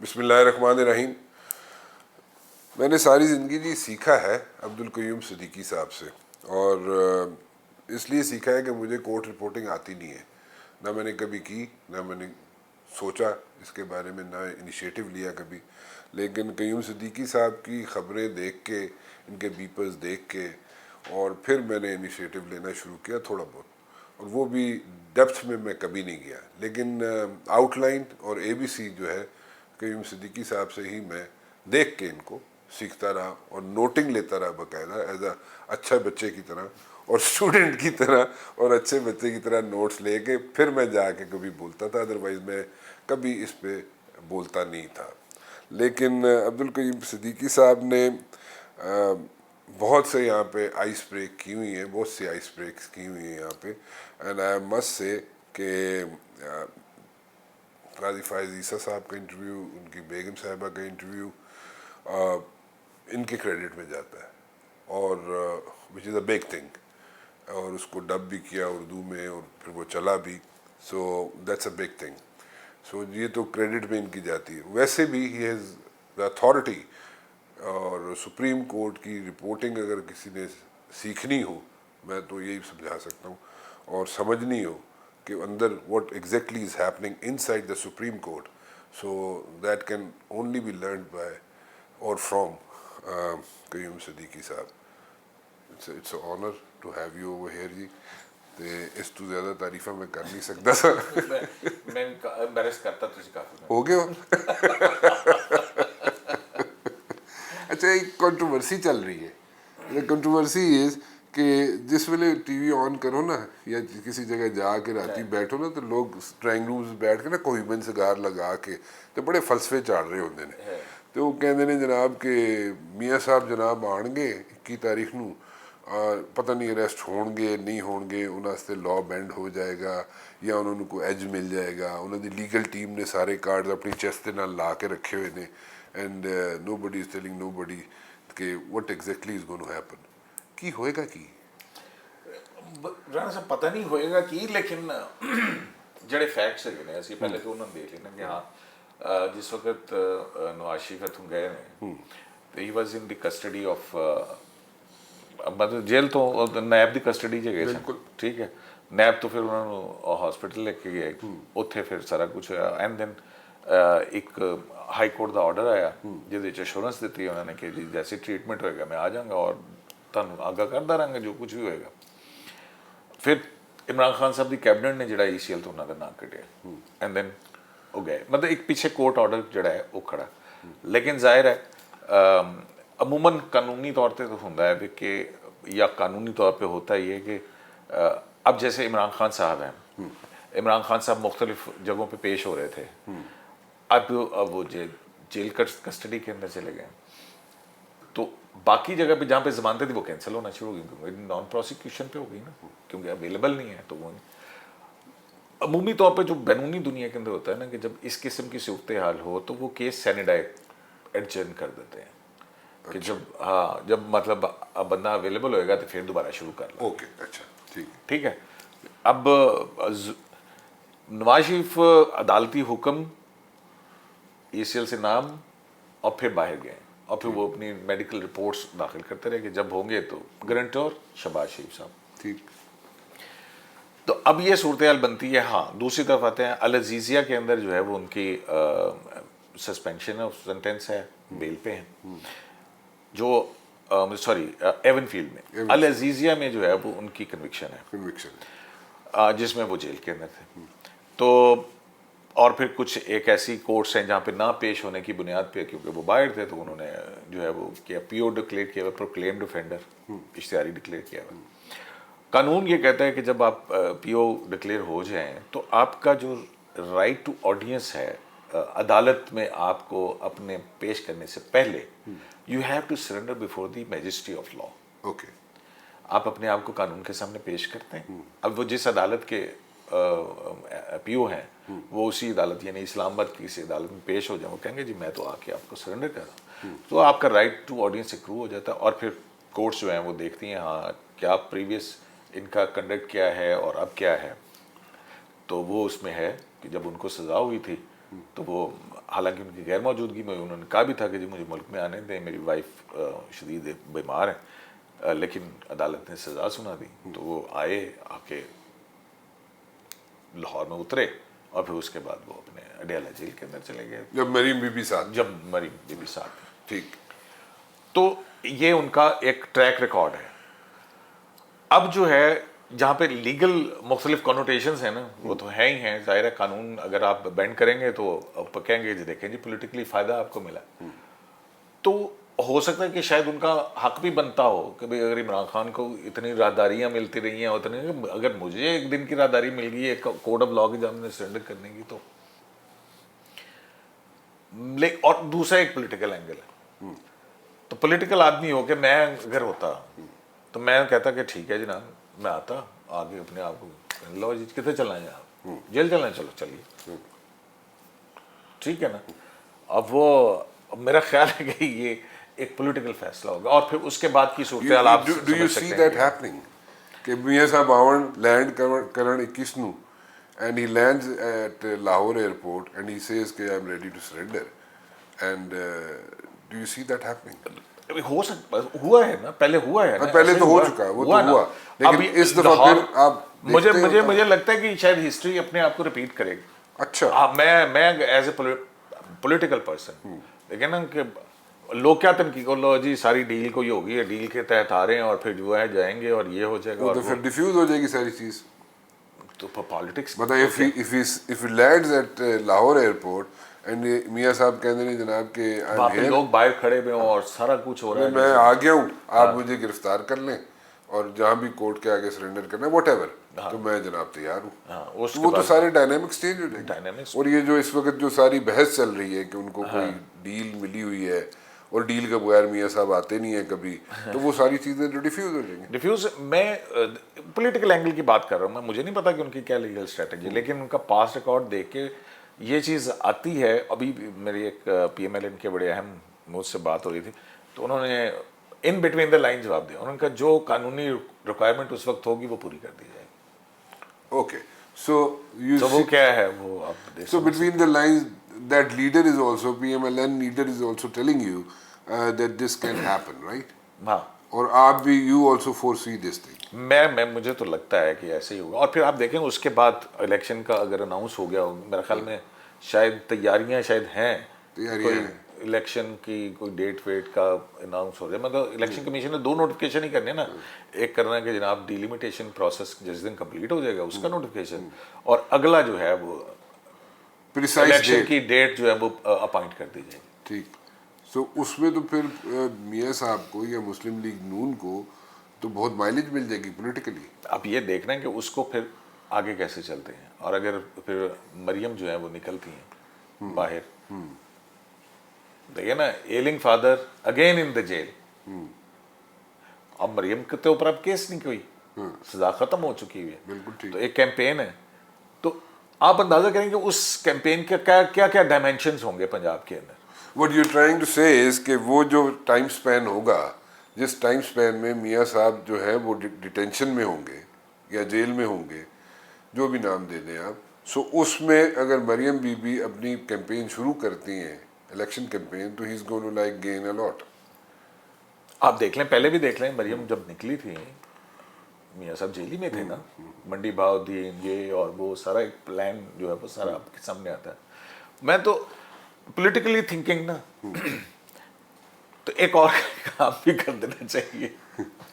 بسم اللہ الرحمن الرحیم. میں نے ساری زندگی سیکھا ہے عبدالقیوم صدیقی صاحب سے، اور اس لیے سیکھا ہے کہ مجھے کورٹ رپورٹنگ آتی نہیں ہے، نہ میں نے کبھی کی، نہ میں نے سوچا اس کے بارے میں، نہ انیشیٹو لیا کبھی. لیکن قیوم صدیقی صاحب کی خبریں دیکھ کے، ان کے بیپرز دیکھ کے، اور پھر میں نے انیشیٹو لینا شروع کیا تھوڑا بہت، اور وہ بھی ڈیپتھ میں کبھی نہیں گیا. لیکن آؤٹ لائن اور اے بی سی جو ہے قیوم صدیقی صاحب سے ہی میں دیکھ کے ان کو سیکھتا رہا اور نوٹنگ لیتا رہا باقاعدہ، ایز اے اچھا بچے کی طرح اور اسٹوڈنٹ کی طرح اور اچھے بچے کی طرح نوٹس لے کے پھر میں جا کے کبھی بولتا تھا، ادروائز میں کبھی اس پہ بولتا نہیں تھا. لیکن عبدالقیوم صدیقی صاحب نے بہت سے یہاں پہ آئس بریک کی ہوئی ہیں، بہت سی آئس بریکس کی ہوئی ہیں یہاں پہ. اینڈ آئی مسٹ سے کہ قاضی فائز عیسیٰ صاحب کا انٹرویو، ان کی بیگم صاحبہ کا انٹرویو ان کے کریڈٹ میں جاتا ہے، اور وچ از اے بگ تھنگ، اور اس کو ڈب بھی کیا اردو میں اور پھر وہ چلا بھی. So that's a big thing. So یہ تو کریڈٹ میں ان کی جاتی ہے. ویسے بھی ہی ہیز دا اتھارٹی، اور سپریم کورٹ کی رپورٹنگ اگر کسی نے سیکھنی ہو، میں تو یہی سمجھا سکتا ہوں، اور سمجھنی ہو کہ اندر what exactly is happening inside the supreme court, so that can only be learned by or from Qayyum Siddiqui sahab. It's a honour to have you over here جی. تے اس تو زیادہ تعریفاں میں کر نہیں سکتا تھا. میں امبیرس کرتا تجھے کافی ہو گیا. اچھا، ایک کنٹروورسی چل رہی ہے. کنٹروورسی از کہ جس ویلے ٹی وی آن کرو نا، یا کسی جگہ جا کے راتی بیٹھو نا، تو لوگ ڈرائنگ رومز بیٹھ کے نا کوئی بن سگار لگا کے تو بڑے فلسفے چاڑ رہے ہوتے ہیں. تو وہ کہتے ہیں جناب کہ میاں صاحب جناب آن گے 21 تاریخ نو، پتہ نہیں اریسٹ ہون گے نہیں ہون گے، انہوں سے لا بینڈ ہو جائے گا یا انہوں نے کوئی ایج مل جائے گا. انہوں دی لیگل ٹیم نے سارے کارڈز اپنی چیسٹ دے نال لا کے رکھے ہوئے نے، and know body is telling nobody کہ what exactly is going to happen. کی ہوئے گا کی رانا صاحب پتہ نہیں ہوئے گا کی، لیکن جڑے فیکٹس ہے اسی پہلے تو انہوں نے دیکھ لینا کہ ہاں جس وقت نواز شریف اتوں گئے نے تو he was in the custody of, مطلب جیل تو نیب دی کسٹڈی 'چ گئے سن. ٹھیک ہے، نیب تو پھر انہوں نے ہاسپٹل لے کے گئے، اتنے پھر سارا کچھ ہوا. اینڈ دین ایک ہائی کورٹ دا آرڈر آیا جہد ایشورنس دیتی ہے انہوں نے کہ جی جیسے ٹریٹمنٹ ہوئے گا میں آ جاؤں گا اور تمہیں آگاہ کرتا رہاں گا جو کچھ بھی ہوئے گا. پھر عمران خان صاحب دی کیبنٹ نے جڑا ای سی ایل تو انہوں کا نام کٹیا، اینڈ دین وہ گئے. مطلب ایک پیچھے کورٹ آرڈر جڑا ہے وہ کھڑا. لیکن ظاہر ہے عموماً قانونی طور پہ تو ہوتا ہے کہ، یا قانونی طور پہ ہوتا ہی ہے کہ اب جیسے عمران خان صاحب ہیں، عمران خان صاحب مختلف جگہوں پہ پیش ہو رہے تھے، اب وہ جیل کسٹڈی کے اندر چلے گئے، تو باقی جگہ پہ جہاں پہ ضمانتیں تھی وہ کینسل ہونا شروع ہو گئی کیونکہ نان پروسیکیوشن پہ ہو گئی نا، کیونکہ اویلیبل نہیں ہے. تو وہ عمومی طور پہ جو بیرونی دنیا کے اندر ہوتا ہے نا کہ جب اس قسم کی صورتحال ہو تو وہ کیس ایڈجرن کر دیتے ہیں کہ جب مطلب اب بندہ اویلیبل ہوئے گا تو پھر دوبارہ شروع کر لو. اوکے، اچھا ٹھیک ہے. اب نواز شریف عدالتی حکم ای سی ایل سے نام اور پھر باہر گئے، اور پھر وہ اپنی میڈیکل رپورٹس داخل کرتے رہے کہ جب ہوں گے تو گرنٹور شہباز شریف صاحب. ٹھیک. تو اب یہ صورتحال بنتی ہے. ہاں دوسری طرف آتے ہیں العزیزیہ کے اندر جو ہے وہ ان کی سسپینشن آف سینٹینس ہے، بیل پہ ہیں. جو سوری ایون فیلڈ میں، العزیزیہ میں جو ہے وہ ان کی کنوکشن ہے جس میں وہ جیل کے اندر تھے. تو اور پھر کچھ ایک ایسی کورٹس ہیں جہاں پہ نہ پیش ہونے کی بنیاد پہ کیونکہ وہ باہر تھے تو انہوں نے جو ہے وہ کیا پی او ڈکلیئر کیا ہوا، پروکلیمڈ افینڈر اشتہاری ڈکلیئر کیا ہوا. قانون یہ کہتا ہے کہ جب آپ پی او ڈکلیئر ہو جائیں تو آپ کا جو رائٹ ٹو آڈینس ہے عدالت میں آپ کو اپنے پیش کرنے سے پہلے، you have to surrender before the majesty of law. Okay. آپ اپنے آپ کو قانون کے سامنے پیش کرتے ہیں. اب وہ جس عدالت کے پی او ہیں وہ اسی عدالت یعنی اسلام آباد کی کسی عدالت میں پیش ہو جائیں، وہ کہیں گے جی میں تو آ کے آپ کو سرنڈر کر رہا ہوں. تو آپ کا رائٹ ٹو آڈینس اکرو ہو جاتا ہے. اور پھر کورٹس جو ہیں وہ دیکھتی ہیں ہاں کیا پریویس ان کا کنڈکٹ کیا ہے اور اب کیا ہے. تو وہ اس میں ہے کہ جب ان کو سزا ہوئی تھی تو وہ हालांकि उनकी गैर मौजूदगी में उन्होंने कहा भी था कि जी मुझे मुल्क में आने दें, मेरी वाइफ शदीद बीमार है, लेकिन अदालत ने सज़ा सुना दी। तो वो आके लाहौर में उतरे और फिर उसके बाद वो अपने अडियाला जेल के अंदर चले गए जब मरीम बीबी साथ साथ। ठीक। तो ये उनका एक ट्रैक रिकॉर्ड है। अब जो है जहाँ पे लीगल मुख्तलिफ कॉनोटेशंस हैं ना, वो तो है ही हैं, ज़ाहिर है कानून अगर आप बेंड करेंगे तो आप कहेंगे जी देखें जी पॉलिटिकली फ़ायदा आपको मिला, तो हो सकता है कि शायद उनका हक भी बनता हो कि भाई अगर इमरान खान को इतनी राहदारियाँ मिलती रही हैं, उतनी अगर मुझे एक दिन की राहदारी मिल गई है कोड ऑफ लॉ के सामने सरेंडर करने की, तो और दूसरा एक पॉलिटिकल एंगल है। तो पॉलिटिकल आदमी हो के मैं अगर होता तो मैं कहता कि ठीक है जनाब, मैं आता आगे अपने आप को, लो जी कितने चलना है आप, जेल चलना है, चलो चलिए, ठीक है ना। अब वो मेरा ख्याल है कि ये एक पॉलिटिकल फैसला होगा और फिर उसके बाद की सूरत हाल आप do you see that happening कि मियां साहब आवन लैंड करण 21 ਨੂੰ and he lands at Lahore airport and he says कि I'm ready to surrender and do you see that happening? हो सकता, हुआ है ना, पहले हुआ है ना, पहले तो हो चुका है, वो तो हुआ, लेकिन इस दफा फिर आप मुझे लगता है कि शायद हिस्ट्री अपने आप को रिपीट करेगी। अच्छा, मैं एज ए पॉलिटिकल पर्सन देखें ना कि लोग क्या तनकीद को, लो जी सारी डील कोई होगी है, डील के तहत आ रहे हैं और फिर जो है जाएंगे और ये हो जाएगा, और तो फिर डिफ्यूज हो जाएगी सारी चीज। तो पॉलिटिक्स मतलब if he lands at Lahore airport and मियां साहब कहते हैं जनाब के वहाँ पे लोग बाहर खड़े हुए हों और सारा कुछ हो रहा है, मैं आ गया हूँ, आप मुझे गिरफ्तार कर लें और जहाँ भी कोर्ट के आगे सरेंडर करना है व्हाटएवर, तो मैं जनाब तैयार हूँ। वो तो सारे डायनेमिक्स चेंज हो जाएंगे। और ये जो इस वक्त जो सारी बहस चल रही है कि उनको कोई डील मिली हुई है और डील के बगैर मियां साहब आते नहीं है कभी, तो वो सारी चीज़ें जो डिफ्यूज हो जाएंगी। डिफ्यूज, मैं पॉलिटिकल एंगल की बात कर रहा हूँ, मैं मुझे नहीं पता कि उनकी क्या लीगल स्ट्रेटजी, लेकिन उनका पास्ट रिकॉर्ड देख के ये चीज़ आती है। अभी मेरी एक PMLN के बड़े अहम मुझसे बात हो रही थी, तो उन्होंने इन बिटवीन द लाइन जवाब दिया, उन्होंने कहा जो कानूनी रिक्वायरमेंट उस वक्त होगी वो पूरी कर दी जाएगी। ओके, सो वो क्या है वो आप so between the lines that leader is also, PMLN leader is also telling you that this can happen, right? हाँ, और आप भी you also foresee this thing. मुझे तो लगता है कि ऐसे ही होगा। और फिर आप देखें उसके बाद इलेक्शन का अगर अनाउंस हो गया हो, मेरे ख्याल में शायद तैयारियां शायद हैं, इलेक्शन की कोई डेट वेट का अनाउंस हो जाए। मतलब इलेक्शन कमीशन ने 2 नोटिफिकेशन ही करने ना, एक करना है कि जनाब डिलिमिटेशन प्रोसेस जिस दिन कंप्लीट हो जाएगा उसका नोटिफिकेशन, और अगला जो है वो इलेक्शन की डेट जो है वो अपॉइंट कर दी जाएगी। ठीक, सो उसमें तो फिर मियां साहब को या मुस्लिम लीग नून को तो बहुत माइलेज मिल जाएगी पॉलिटिकली। अब ये देखना है कि उसको फिर आगे कैसे चलते हैं, और अगर फिर मरियम जो है वो निकलती हैं बाहर, देखिए ना, ailing father again in the jail, अब मरियम के ऊपर अब केस नहीं कोई, सजा खत्म हो चुकी है, बिल्कुल ठीक। तो एक कैंपेन है, तो आप अंदाजा करेंगे उस कैंपेन के क्या क्या डायमेंशंस होंगे पंजाब के अंदर। What you're trying to say is कि वो जो टाइम स्पैन होगा, जिस टाइम स्पैन में मियां साहब जो है वो डिटेंशन में होंगे या जेल में होंगे, जो भी नाम दे दें आप, सो उसमें अगर मरियम बीबी अपनी कैंपेन शुरू करती हैं, इलेक्शन कैंपेन, तो he is going to like gain a lot. आप देख लें, पहले भी देख लें, मरियम जब निकली थी मियां साहब जेल ही में थे ना, मंडी भाव दीन ये और वो सारा एक प्लान जो है वो सारा आपके सामने आता है। मैं तो पॉलिटिकली थिंकिंग ना तो एक और काम भी कर देना चाहिए।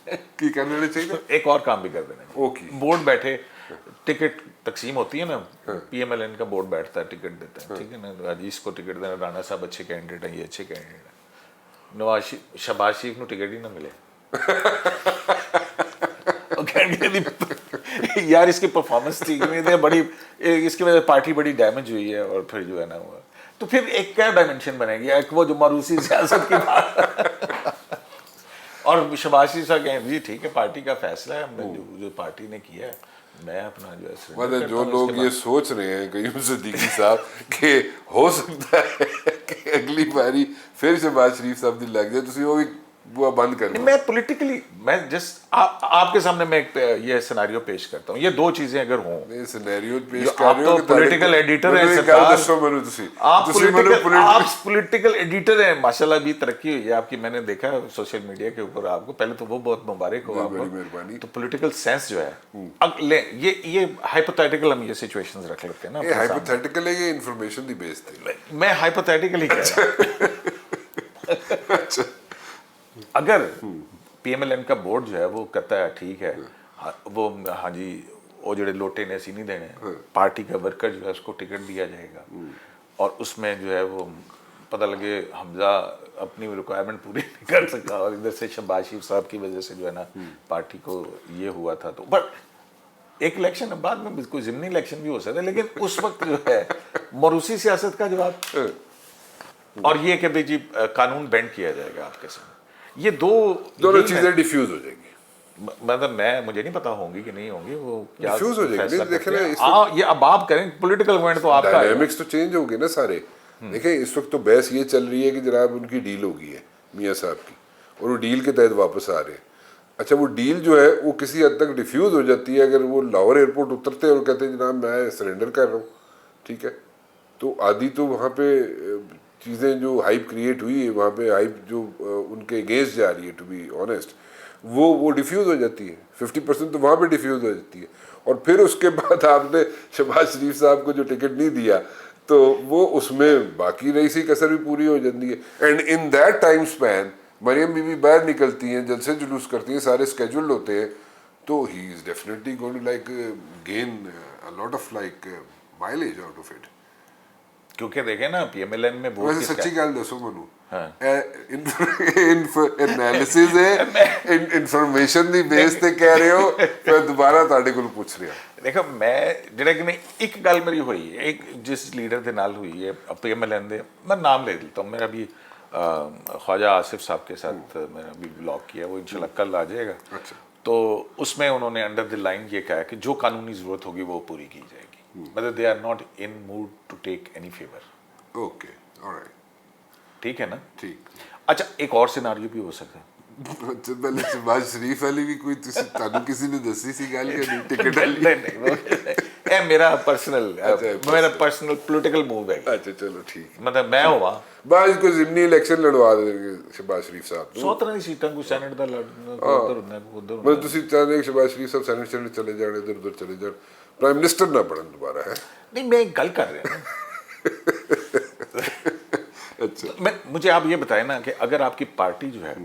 की कर देना चाहिए, एक और काम भी कर देना चाहिए। ओके, बोर्ड बैठे, टिकट तकसीम होती है ना, PMLN का बोर्ड बैठता है, टिकट देता है, ठीक है ना, अजीज को टिकट देना, राणा साहब अच्छे कैंडिडेट हैं, ये अच्छे कैंडिडेट हैं, शहबाज शरीफ को टिकट ही ना मिले यार इसकी परफॉर्मेंस ठीक नहीं है, बड़ी इसकी वजह से पार्टी बड़ी डैमेज हुई है, और फिर जो है ना हुआ, तो फिर एक क्या डायमेंशन बनेगी, एक वो जो मारूसी सियासत की बात और शहबाज शरीफ साहब कहें जी ठीक है पार्टी का फैसला है, हमने जो पार्टी ने किया है, मैं अपना जो है मतलब जो लोग ये सोच रहे हैं कयूम सिद्दीकी साहब कि हो सकता है कि अगली बारी फिर शहबाज शरीफ साहब दी लग जाए, तो वो भी वो बंद कर दो। मैं पॉलिटिकली मैं जस्ट आपके सामने मैं एक ये सिनेरियो पेश करता हूँ, ये दो चीजें अगर हों, नहीं सिनेरियो पेश जो कर आप रहे तो हो कि पॉलिटिकल एडिटर हैं सरकार, आप पॉलिटिकल एडिटर हैं माशाल्लाह, भी तरक्की हुई है आपकी, मैंने देखा है सोशल मीडिया के ऊपर आपको, पहले तो वो बहुत मुबारक हो आपको, बड़ी मेहरबानी। तो पॉलिटिकल सेंस जो है अब ले ये हाइपोथेटिकल हम ये सिचुएशंस रख लेते हैं ना ये अपने सामने। हाइपोथेटिकल है, ये इंफॉर्मेशन दी बेस थी। मैं हाइपोथेटिकली कह रहा हूं। अगर पीएमएलएन का बोर्ड जो है वो कहता है ठीक है, वो हाँ जी वो जड़े लोटे ने असी नहीं देने, पार्टी का वर्कर जो है उसको टिकट दिया जाएगा और उसमें जो है वो पता लगे हमजा अपनी रिक्वायरमेंट पूरी नहीं कर सका और इधर से शहबाज शरीफ साहब की वजह से जो है ना पार्टी को ये हुआ था, तो बट एक इलेक्शन बाद में कोई ज़िमनी इलेक्शन भी हो सकता है, लेकिन उस वक्त जो है मरूसी सियासत का जवाब और ये कि भाई जी कानून बेंड किया जाएगा आपके सामने, ये दोनों चीजें डिफ्यूज हो जाएंगी। मतलब मुझे नहीं पता होंगी कि नहीं होंगी, वो क्या डिफ्यूज हो जाएगी। देखें ना ये अब आप करें पॉलिटिकल मूवमेंट तो आपका डायनामिक्स तो चेंज हो गए ना सारे। देखें इस वक्त तो बहस ये चल रही है कि जनाब उनकी डील हो गई है मियाँ साहब की और वो डील के तहत वापस आ रहे हैं। अच्छा वो डील जो है वो किसी हद तक डिफ्यूज हो जाती है अगर वो लाहौर एयरपोर्ट उतरते हैं और कहते हैं जनाब मैं सरेंडर कर रहा हूँ, ठीक है, तो आदि तो वहाँ पे चीज़ें जो हाइप क्रिएट हुई है, वहाँ पे हाइप जो उनके अगेंस्ट जा रही है, टू बी ऑनेस्ट, वो डिफ्यूज़ हो जाती है। 50% तो वहाँ पे डिफ्यूज़ हो जाती है और फिर उसके बाद आपने शहबाज शरीफ साहब को जो टिकट नहीं दिया तो वो उसमें बाकी रही सी कसर भी पूरी हो जाती है। And in that time span Maryam Bibi बाहर निकलती हैं, जलसे जुलूस करती हैं, सारे स्केड्यूल्ड होते हैं, तो he is definitely going to like gain a lot of like mileage out of it. क्योंकि देखें ना पीएमएलएन में बहुत वैसे सच्ची गल दसो मनु, हाँ। एनालिसिस है इन्फॉर्मेशन दी बेस ते कह रहे हो, मैं दोबारा ਤੁਹਾਡੇ ਕੋਲ ਪੁੱਛ ਰਿਹਾ। देखो मैं ਜਿਹੜਾ कि नहीं एक गल मेरी हुई है, एक जिस लीडर के नाल हुई है पीएमएलएन दे, मैं नाम ले देता हूँ, मेरा भी ख्वाजा आसिफ साहब के साथ मैंने अभी ब्लॉग किया, वो इंशाल्लाह कल आ जाएगा। अच्छा। तो उसमें उन्होंने अंडर द लाइन ये कहा कि जो कानूनी ज़रूरत होगी वो पूरी की जाएगी, मतलब they are not in mood to take any favour. Okay alright, ठीक है ना, ठीक। अच्छा एक और सिनारियो भी हो सकता है, अच्छा पहले शहबाज शरीफ वाली भी कोई ਤੁਹਾਨੂੰ किसी ने दसी सी गल कि नहीं टिकट वाली? नहीं ये मेरा पर्सनल पॉलिटिकल मूव है। अच्छा चलो ठीक, मतलब मैं हुआ बाज को जिमनी इलेक्शन लड़वा देंगे शहबाज शरीफ साहब ਨੂੰ 100 ਤਰ੍ਹਾਂ ਦੀ ਸੀਟਾਂ ਕੋਈ ਸੈਨੇਟ ਦਾ ਲੜਨਾ ਉਧਰ ਹੁੰਦਾ ਉਧਰ मतलब ਤੁਸੀਂ ਚਾਹੁੰਦੇ ਕਿ ਸ਼ਹਬਾਜ ਸ਼ਰੀफ ਸਾਹਿਬ ਸੈਨੇਟ ਚਲੇ ਜਾਣ, ਇਧਰ ਉਧਰ ਚਲੇ ਜਾਣ, ਪ੍ਰਾਈਮ ਮਿਨਿਸਟਰ ਨਾ ਬਣਨ ਦੁਬਾਰਾ ਹੈ? नहीं मैं एक गल कर रहा हूँ। अच्छा मुझे आप ये बताएं ना कि अगर आपकी पार्टी जो है,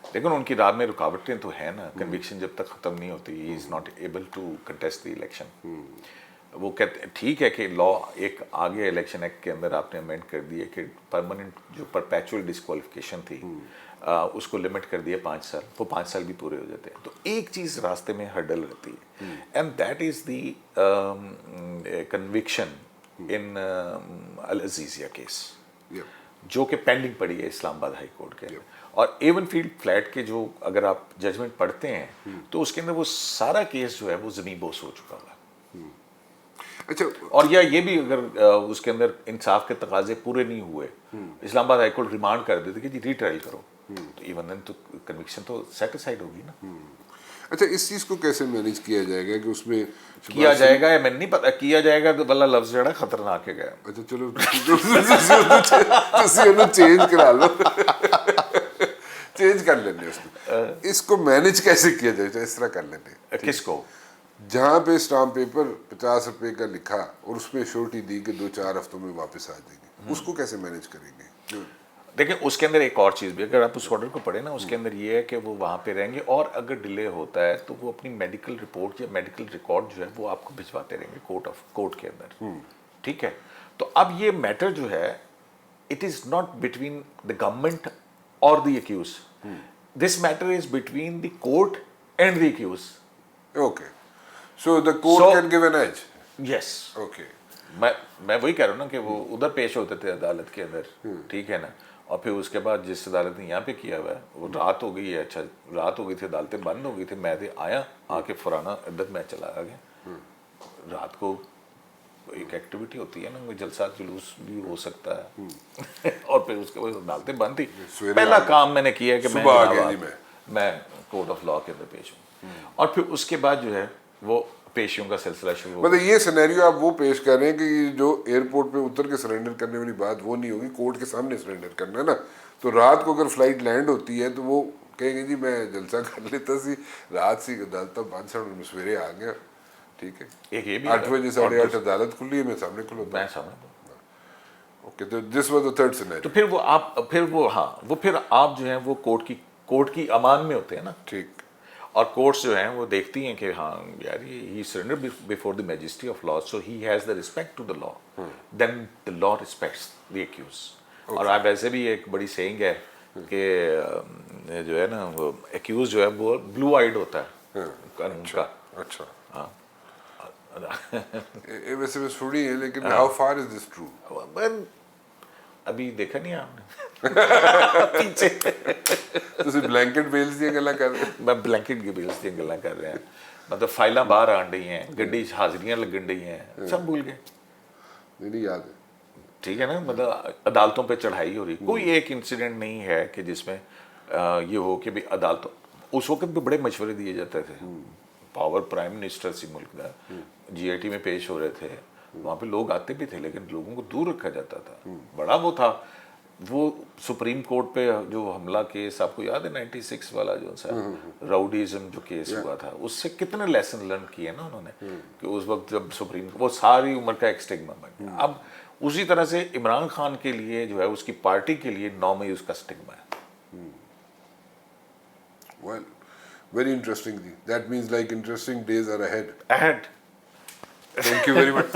लेकिन उनकी राह में रुकावटें तो है ना, कन्विक्शन जब तक ख़त्म नहीं होती, he is not able to contest the election. वो कहते ठीक है कि लॉ एक आगे इलेक्शन एक्ट के अंदर आपने अमेंड कर दिए कि परमानेंट जो परपेचुअल डिस्क्वालिफिकेशन थी उसको लिमिट कर दिया 5 साल, वो 5 साल भी पूरे हो जाते हैं, तो एक चीज़ रास्ते में हर्डल रहती है and that is the conviction in Al Azizia case जो कि पेंडिंग पड़ी है इस्लामाबाद हाई कोर्ट के और एवनफील्ड फ्लैट के जो अगर आप जजमेंट पढ़ते हैं तो उसके अंदर वो सारा केस जो है वो ज़मीन बोस हो चुका हुआ है। अच्छा, और या ये भी अगर उसके अंदर इंसाफ के तकाजे पूरे नहीं हुए, इस्लामाबाद हाई कोर्ट रिमांड कर देते कि जी रीट्रायल करो, तो इवन देन तो कन्विक्शन तो सेटिस्फाइड होगी ना। अच्छा इस चीज़ को कैसे मैनेज किया जाएगा कि उसमें किया जाएगा या मैंने नहीं पता किया जाएगा तो वाला लफ्ज़ जड़ा खतरनाक है। अच्छा चलो ਤੁਸੀਂ ਉਹਨੂੰ ਚੇਂਜ करा लो, चेंज कर लेंगे उसको। इसको मैनेज कैसे किया जाए, इस तरह कर लेंगे। किसको? जहाँ पे स्टाम्प पेपर 50 रुपए का लिखा और उसमें श्योरिटी दी कि 2-4 हफ्तों में वापस आ जाएंगे, उसको कैसे मैनेज करेंगे? देखिए उसके अंदर एक और चीज़ भी, अगर आप उस ऑर्डर को पढ़े ना, उसके अंदर ये है कि वो वहाँ पे रहेंगे और अगर डिले होता है तो वो अपनी मेडिकल रिपोर्ट या मेडिकल रिकॉर्ड जो है वो आपको भिजवाते रहेंगे कोर्ट के अंदर, ठीक है। तो अब ये मैटर जो है it is not between the government और the accused, this matter is between the court and the accused. Okay, so the court can give an edge. Yes, okay, मैं वही कह रहा हूँ ना कि वो उधर पेश होते थे अदालत के अंदर, ठीक है ना, और फिर उसके बाद जिस अदालत ने यहाँ पे किया हुआ है वो रात हो गई है, अच्छा रात हो गई थी, अदालतें बंद हो गई थी, मैं आया आके फुराना इधर मैं चला आ गया, रात को एक एक्टिविटी होती है ना, कोई जलसा जुलूस भी हो सकता है और फिर उसके बाद अदालतें बंद थी। सवेरे पहला आ गए। काम मैंने किया कि सुबह आ गए जनाब, जी मैं कोर्ट ऑफ लॉ के अंदर पेश हूँ, और फिर उसके बाद जो है वो पेशियों का सिलसिला शुरू हो मतलब ये सिनेरियो आप वो पेश कर रहे हैं कि जो एयरपोर्ट पे उतर के सरेंडर करने वाली बात वो नहीं होगी, कोर्ट के सामने सरेंडर करना है ना। तो रात को अगर फ्लाइट लैंड होती है तो वो कहेंगे जी मैं जलसा कर लेता सी रात सी अदालत 5 में सवेरे आ गया, ठीक है, एक ये भी 8 बजे 8:30 अदालत खुली है, मैं सामने खुलता मैं समझ। ओके। तो this was the third scenario. तो फिर वो आप फिर आप जो है वो कोर्ट की अमान में होते हैं ना, ठीक। और कोर्ट्स जो हैं वो देखती हैं कि हाँ यार ये he surrender before the majesty of law, so he has the respect to the law, then the law respects the accused. और आप वैसे भी एक बड़ी सेइंग है कि जो है ना वो एक्यूज जो है वो ब्लू आइड होता है कानून का। अच्छा। हाँ वैसे मैं सुनी है, लेकिन how far is this true? अभी देखा नहीं आपने पीछे ਤੁਸੀਂ ਬਲੈਂਕਟ ਬੇਲਸ ਦੀਆਂ ਗੱਲਾਂ ਕਰ ਰਹੇ ਹੋ? मैं ब्लैंकेट की बिल्स दी गल्लां कर रहे हैं, मतलब फाइलां बाहर आन रही हैं, गड्डी च हाजिरियां लगन रही हैं, सब भूल गए। नहीं याद है। ठीक है ना, मतलब अदालतों पे चढ़ाई हो रही, कोई एक इंसिडेंट नहीं है कि जिसमें ये हो कि भाई अदालतों, उस वक्त भी बड़े मशवरे दिए जाते थे। पावर प्राइम मिनिस्टर सी मुल्क का, GIT में पेश हो रहे थे, वहाँ पे लोग आते भी थे, लेकिन लोगों को दूर रखा जाता था। बड़ा वो था, वो सुप्रीम कोर्ट पे जो हमला केस आपको याद है 96 वाला जो सा राउडीज़म जो केस हुआ था, उससे कितने लेसन लर्न किए ना उन्होंने, कि उस वक्त जब सुप्रीम, वो सारी उम्र का एक स्टिग्मा बन गया। अब उसी तरह से इमरान खान के लिए जो है उसकी पार्टी के लिए 9 मई उसका स्टिग्मा है। Well, very interesting. That means like interesting days are ahead. Ahead Thank you very much.